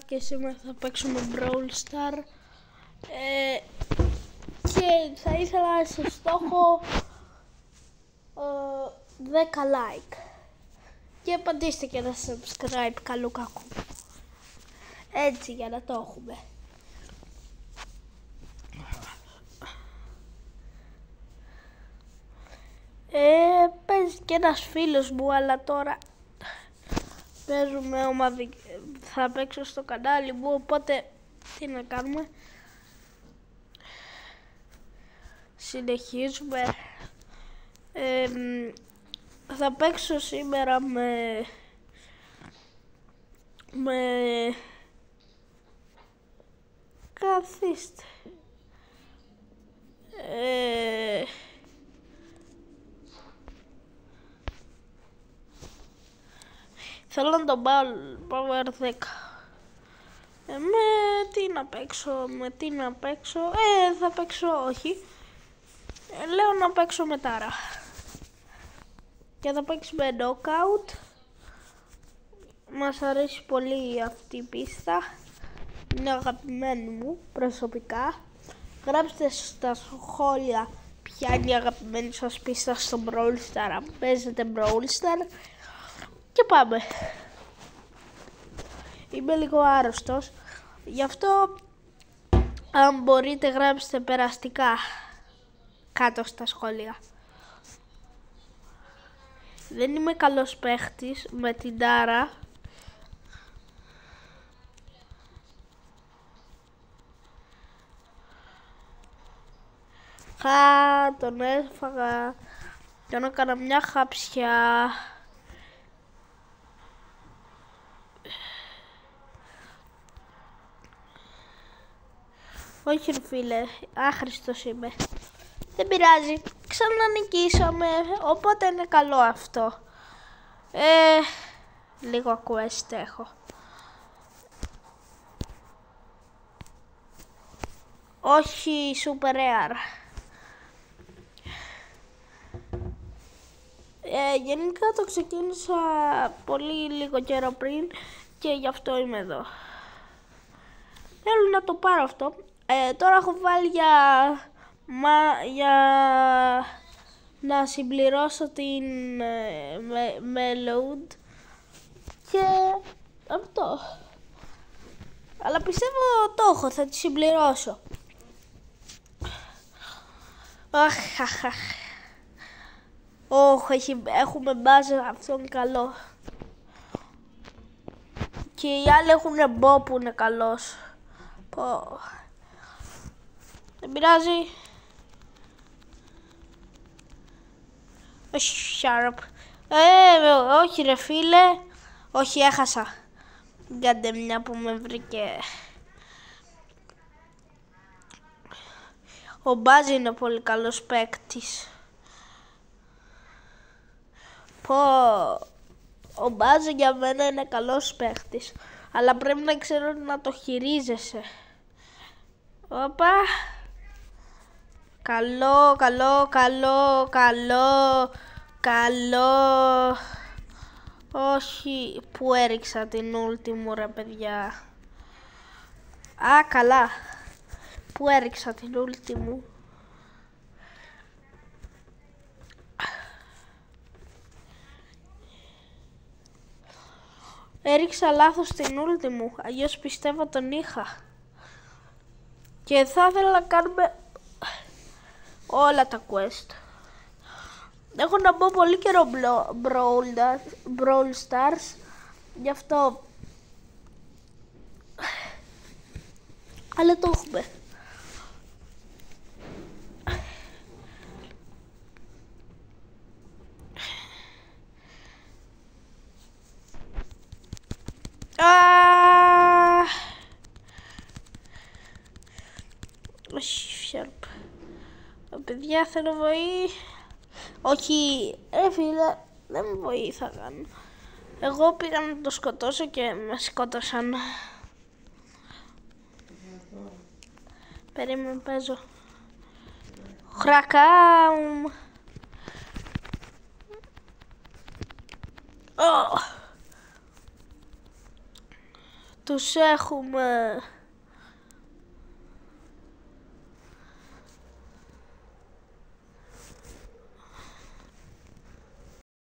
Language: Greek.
και σήμερα θα παίξουμε Brawl Stars και θα ήθελα σε στόχο 10 like και πατήστε και ένα subscribe καλού κακού, έτσι για να το έχουμε. Παίζει και ένας φίλος μου, αλλά τώρα παίζουμε θα παίξω στο κανάλι μου, οπότε τι να κάνουμε. Συνεχίζουμε. Θα παίξω σήμερα καθίστε. Θέλω να τον πάω Power 10. Με τι να παίξω, θα παίξω, όχι. Λέω να παίξω με Τάρα. Και θα παίξουμε knockout. Μας αρέσει πολύ αυτή η πίστα. Είναι αγαπημένη μου προσωπικά. Γράψτε στα σχόλια ποια είναι η αγαπημένη σας πίστα στο Brawl Stars. Αν παίζετε Brawl Stars. Και πάμε. Είμαι λίγο άρρωστος. Γι' αυτό αν μπορείτε γράψτε περαστικά κάτω στα σχόλια. Δεν είμαι καλός παίχτης με την Τάρα. Τον έφαγα. Τον έκανα μια χαψιά. Όχι ρε φίλε, άχρηστος είμαι. Δεν πειράζει, ξανανικήσαμε, οπότε είναι καλό αυτό. Λίγο quest έχω. Όχι super rare. Γενικά το ξεκίνησα πολύ λίγο καιρό πριν και γι' αυτό είμαι εδώ. Θέλω να το πάρω αυτό. Τώρα έχω βάλει για να συμπληρώσω την load και αυτό. Αλλά πιστεύω το έχω, θα τη συμπληρώσω. Έχουμε μπάζα, αυτό είναι καλό. Και οι άλλοι έχουν μπο που είναι καλός. Δεν πειράζει. Sharp. Όχι ρε φίλε. Όχι, έχασα. Κάντε μια που με βρήκε. Ο Μπάζ είναι πολύ καλός παίκτης. Ο Μπάζ για μένα είναι καλός παίκτης. Αλλά πρέπει να ξέρω να το χειρίζεσαι. Όπα. Καλό. Όχι, που έριξα την ulti μου ρε παιδιά. Καλά. Που έριξα την ulti μου. Έριξα λάθος την ulti μου, αλλιώς πιστεύω τον είχα. Και θα ήθελα να κάνουμε όλα τα quest. Έχω να μπω πολύ καιρό Brawl Stars, γι' αυτό. Αλλά το έχουμε. Όχι, Sharp. Παιδιά, θέλω βοή. Όχι, φίλε, δεν με βοήθαγαν. Εγώ πήγα να το σκοτώσω και με σκότωσαν. Περίμενε, παίζω. Χρακάμ. τους έχουμε